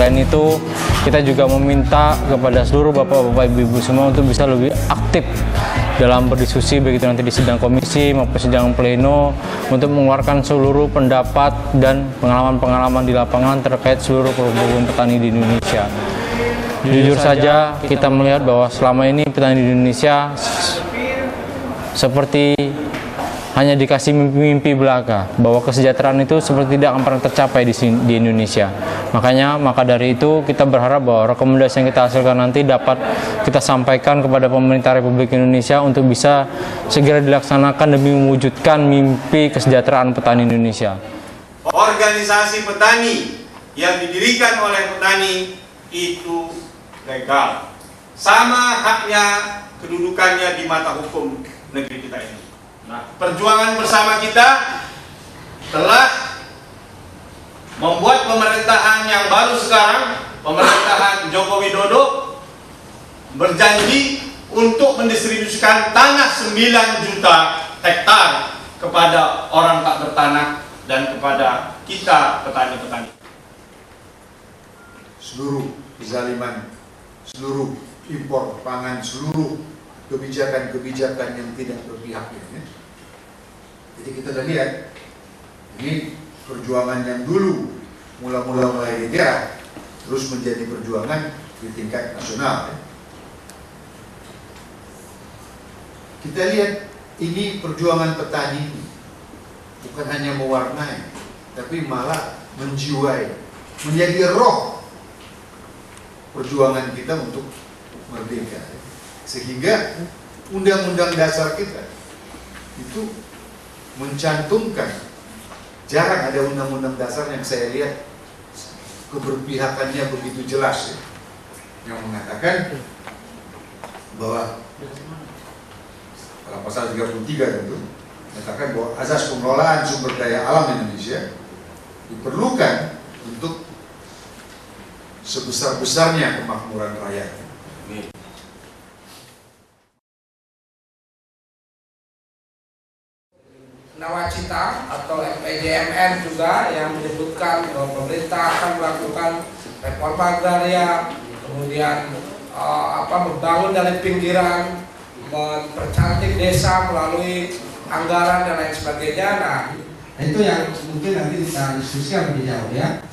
Selain itu, kita juga meminta kepada seluruh bapak-bapak, ibu-ibu semua untuk bisa lebih aktif dalam berdiskusi, begitu nanti di sidang komisi maupun sidang pleno, untuk mengeluarkan seluruh pendapat dan pengalaman-pengalaman di lapangan terkait seluruh problem petani di Indonesia. Jujur saja, kita melihat bahwa selama ini petani di Indonesia seperti hanya dikasih mimpi belaka, bahwa kesejahteraan itu seperti tidak akan pernah tercapai di Indonesia. Maka dari itu kita berharap bahwa rekomendasi yang kita hasilkan nanti dapat kita sampaikan kepada pemerintah Republik Indonesia untuk bisa segera dilaksanakan demi mewujudkan mimpi kesejahteraan petani Indonesia. Organisasi petani yang didirikan oleh petani itu legal, sama haknya kedudukannya di mata hukum negeri kita ini. Nah, perjuangan bersama kita telah membuat pemerintahan yang baru sekarang, pemerintahan Joko Widodo, berjanji untuk mendistribusikan tanah 9 juta hektar kepada orang tak bertanah dan kepada kita petani-petani. Seluruh kezaliman, seluruh impor pangan, seluruh kebijakan-kebijakan yang tidak berpihak ya. Jadi kita sudah lihat ini perjuangan yang dulu mula-mula mulai di daerah terus menjadi perjuangan di tingkat nasional ya. Kita lihat ini perjuangan petani bukan hanya mewarnai tapi malah menjiwai, menjadi roh perjuangan kita untuk merdeka ya. Sehingga undang-undang dasar kita itu mencantumkan, jarang ada undang-undang dasar yang saya lihat keberpihakannya begitu jelas ya, yang mengatakan bahwa dalam pasal 33 itu mengatakan bahwa azas pengelolaan sumber daya alam Indonesia diperlukan untuk sebesar-besarnya kemakmuran rakyat. Nawacita atau RPJMN juga yang menyebutkan bahwa pemerintah akan melakukan reforma agraria, kemudian membangun dari pinggiran, mempercantik desa melalui anggaran dan lain sebagainya. Nah, itu yang mungkin nanti kita diskusikan lebih jauh ya.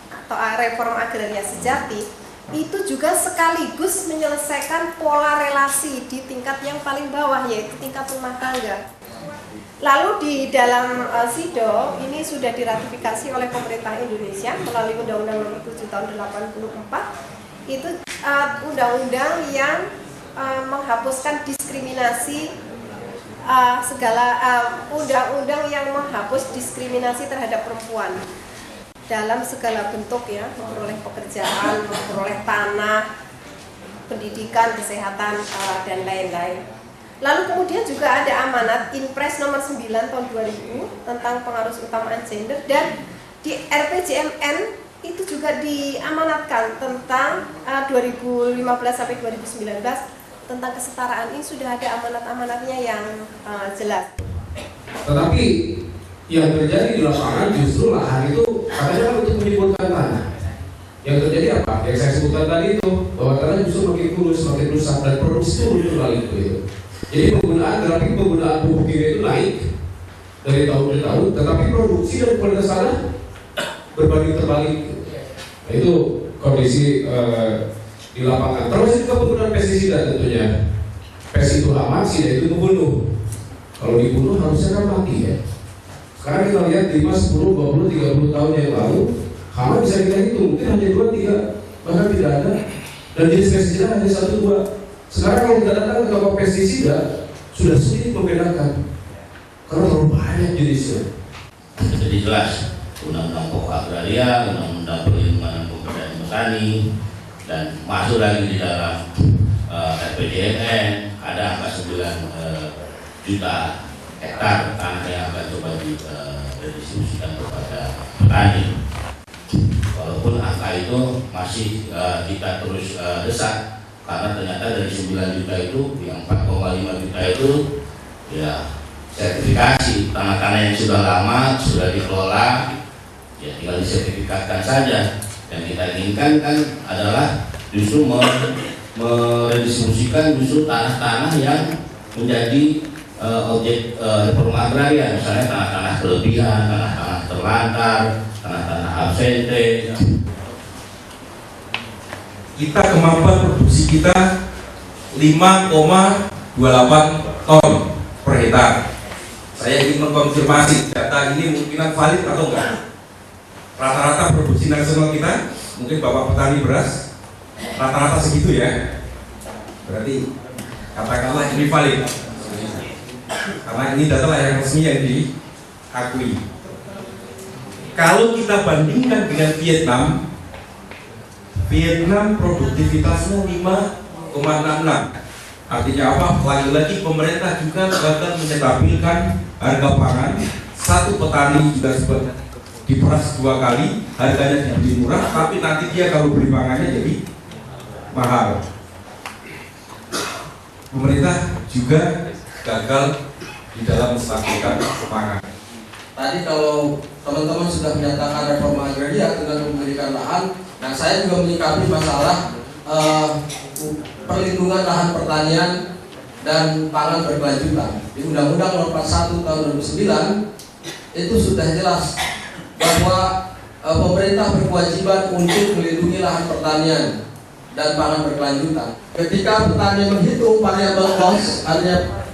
Atau reforma agraria sejati itu juga sekaligus menyelesaikan pola relasi di tingkat yang paling bawah, yaitu tingkat rumah tangga. Lalu di dalam SIDO ini sudah diratifikasi oleh pemerintah Indonesia melalui Undang-Undang Nomor 7 Tahun 84. Itu undang-undang yang menghapuskan diskriminasi, undang-undang yang menghapus diskriminasi terhadap perempuan dalam segala bentuk ya, memperoleh pekerjaan, memperoleh tanah, pendidikan, kesehatan, dan lain-lain. Lalu kemudian juga ada amanat Inpres nomor 9 tahun 2000 tentang pengaruh utamaan gender, dan di RPJMN itu juga diamanatkan tentang 2015 sampai 2019 tentang kesetaraan. Ini sudah ada amanat-amanatnya yang jelas. Tetapi yang terjadi di lapangan justru lahan itu katanya kan untuk menyebutkan tanah. Yang terjadi apa? Yang saya sebutkan tadi itu bahwa tanah justru makin kurus, makin rusak, dan produksi itu kali itu. Jadi grafik penggunaan pupuk kimia itu naik dari tahun ke tahun, tetapi produksi dan kualitas tanah berbanding terbalik. Nah, itu kondisi di lapangan. Terus juga penggunaan pestisida tentunya. Pes itu aman, sida itu membunuh. Kalau dibunuh harusnya kan mati ya. Sekarang kita lihat 5, 10, 20, 30 tahun yang lalu, hama bisa kita hitung, mungkin hanya 2, 3, bahkan tidak ada. Dan jenis pestisida hanya 1, 2. Sekarang kalau kita datang ke toko pestisida sudah sulit membedakan karena terlalu banyak jenisnya. Jadi jelas Undang-Undang Pokok Agraria, Undang-Undang Perlindungan Pemberdayaan Petani, dan masuk lagi di dalam RPJMN ada angka 9 juta hektar tanah yang akan coba didistribusikan kepada petani. Walaupun angka itu masih kita terus desak. Karena ternyata dari 9 juta itu, yang 4,5 juta itu ya sertifikasi tanah-tanah yang sudah lama, sudah dikelola, ya tinggal disertifikatkan saja. Yang kita inginkan kan adalah justru meredistribusikan justru tanah-tanah yang menjadi objek reforma agraria, misalnya tanah-tanah kelebihan, tanah-tanah terlantar, tanah-tanah absente. Kita kemampuan produksi kita 5,28 ton per hektar. Saya ingin mengkonfirmasi data ini mungkinan valid atau enggak. Rata-rata produksi nasional kita, mungkin Bapak petani beras, rata-rata segitu ya. Berarti katakanlah ini valid. Karena ini data yang resmi yang diakui. Kalau kita bandingkan dengan Vietnam produktivitasnya 5,66. Artinya apa? Lagi-lagi pemerintah juga bakal menstabilkan harga pangan. Satu petani juga diperas 2 kali, harganya lebih murah, tapi nanti dia kalau beli pangannya jadi mahal. Pemerintah juga gagal di dalam menstabilkan pangan. Tadi kalau teman-teman sudah menyatakan reforma agraria dengan memberikan lahan, nah saya juga menyikapi masalah perlindungan lahan pertanian dan pangan berkelanjutan. Di Undang-Undang Nomor 41 Tahun 2009 itu sudah jelas bahwa pemerintah berkewajiban untuk melindungi lahan pertanian dan pangan berkelanjutan. Ketika petani menghitung variabel cost, artinya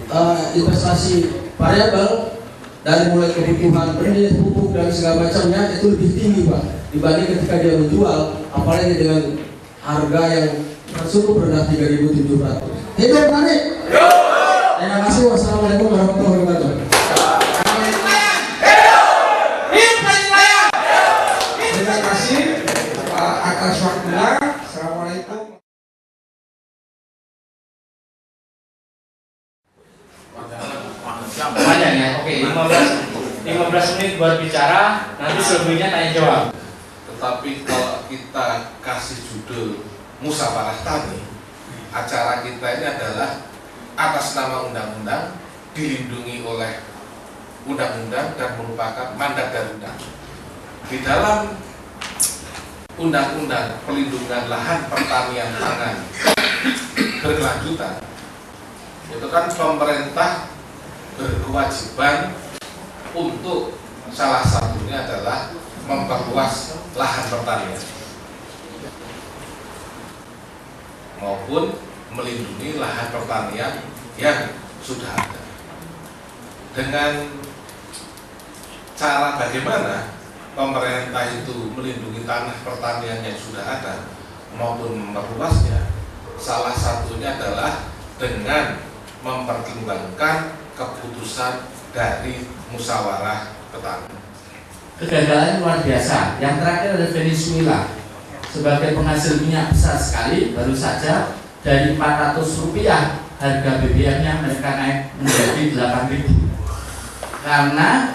investasi variabel dari mulai kebutuhan benih, pupuk dan segala macamnya itu lebih tinggi Pak dibanding ketika dia menjual, apalagi dengan harga yang cukup rendah 3.700. Hidup petani. Terima kasih. Wassalamualaikum warahmatullahi wabarakatuh. Terima kasih atas waktunya. Assalamualaikum. Panjang ya, oke, 15 menit buat bicara, nanti selebihnya tanya jawab. Tetapi kalau kita kasih judul Musyawarah Tani, acara kita ini adalah atas nama undang-undang, dilindungi oleh undang-undang dan merupakan mandat dari undang. Di dalam undang-undang pelindungan lahan pertanian pangan berkelanjutan, itu kan pemerintah berkewajiban untuk salah satunya adalah memperluas lahan pertanian maupun melindungi lahan pertanian yang sudah ada. Dengan cara bagaimana pemerintah itu melindungi tanah pertanian yang sudah ada maupun memperluasnya, salah satunya adalah dengan mempertimbangkan keputusan dari musyawarah petani. Kegagalan luar biasa. Yang terakhir adalah Venezuela. Sebagai penghasil minyak besar sekali, baru saja dari Rp400 harga BBM-nya mereka naik menjadi 8.000. Karena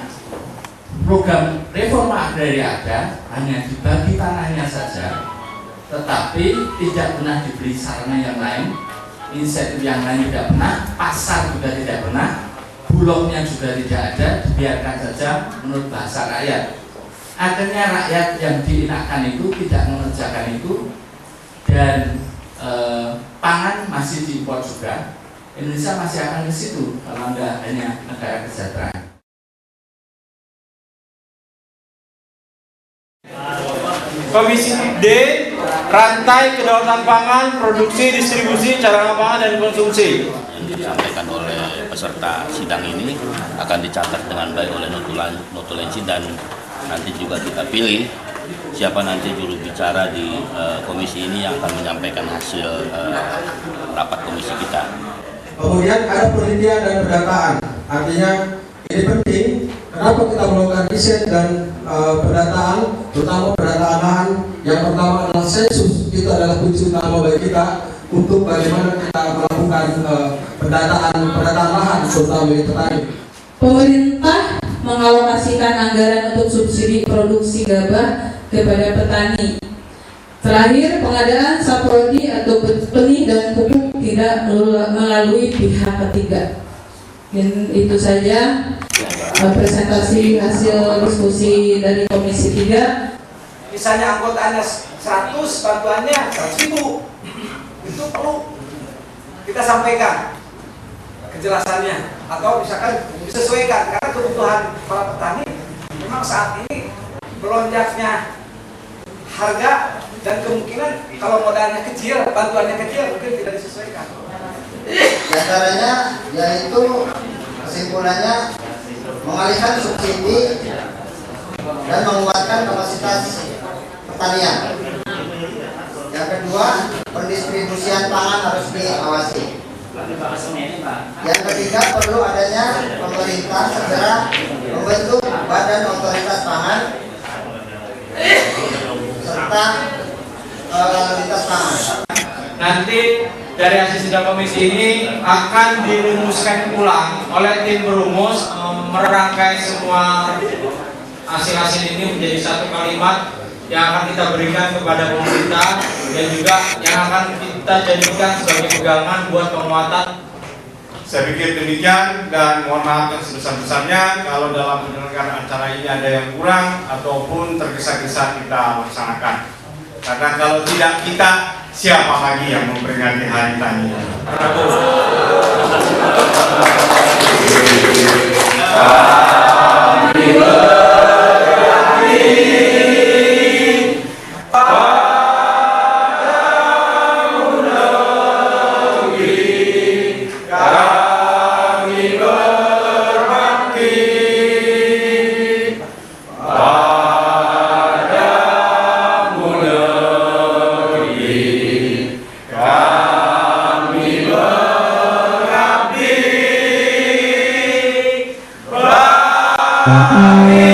program reforma agraria ada, hanya dibagi tanahnya saja, tetapi tidak pernah diberi sarana yang lain, insentif yang lain tidak pernah, pasar juga tidak pernah, bulognya juga tidak ada, dibiarkan saja menurut bahasa rakyat. Akhirnya rakyat yang dienakkan itu tidak mengerjakan itu, dan pangan masih diimpor juga. Indonesia masih akan ke situ kalau Anda hanya negara kesejahteraan. Komisi D, rantai kedaulatan pangan, produksi, distribusi, cadangan pangan dan konsumsi. Yang disampaikan oleh peserta sidang ini akan dicatat dengan baik oleh notulensi, dan nanti juga kita pilih siapa nanti juru bicara di komisi ini yang akan menyampaikan hasil rapat komisi kita. Kemudian ada penelitian dan pendataan, artinya ini penting. Kenapa kita melakukan riset dan pendataan, terutama pendataan lahan? Yang pertama adalah sensus, itu adalah kunci utama bagi kita untuk bagaimana kita melakukan pendataan lahan, terutama bagi petani. Pemerintah mengalokasikan anggaran untuk subsidi produksi gabah kepada petani. Terakhir, pengadaan saprodi atau benih dan pupuk tidak melalui pihak ketiga. Dan itu saja presentasi hasil diskusi dari Komisi 3. Misalnya anggotanya 100 bantuannya 100.000. Itu perlu kita sampaikan kejelasannya, atau misalkan disesuaikan karena kebutuhan para petani memang saat ini melonjaknya harga dan kemungkinan kalau modalnya kecil, bantuannya kecil mungkin tidak disesuaikan. Di antaranya yaitu kesimpulannya mengalihkan subsidi dan menguatkan kapasitas pertanian. Yang kedua, pendistribusian pangan harus diawasi. Yang ketiga, perlu adanya pemerintah segera membentuk badan otoritas pangan serta lintas pangan. Nanti dari hasil sidang komisi ini akan dirumuskan ulang oleh tim berumus, merangkai semua hasil-hasil ini menjadi satu kalimat yang akan kita berikan kepada pemerintah dan juga yang akan kita jadikan sebagai pegangan buat penguatan. Saya pikir demikian, dan mohon maaf yang sebesar-besarnya kalau dalam penyelenggaraan acara ini ada yang kurang ataupun tergesa-gesa kita laksanakan. Karena kalau tidak kita, siapa lagi yang memperingati Hari Tani? Amin.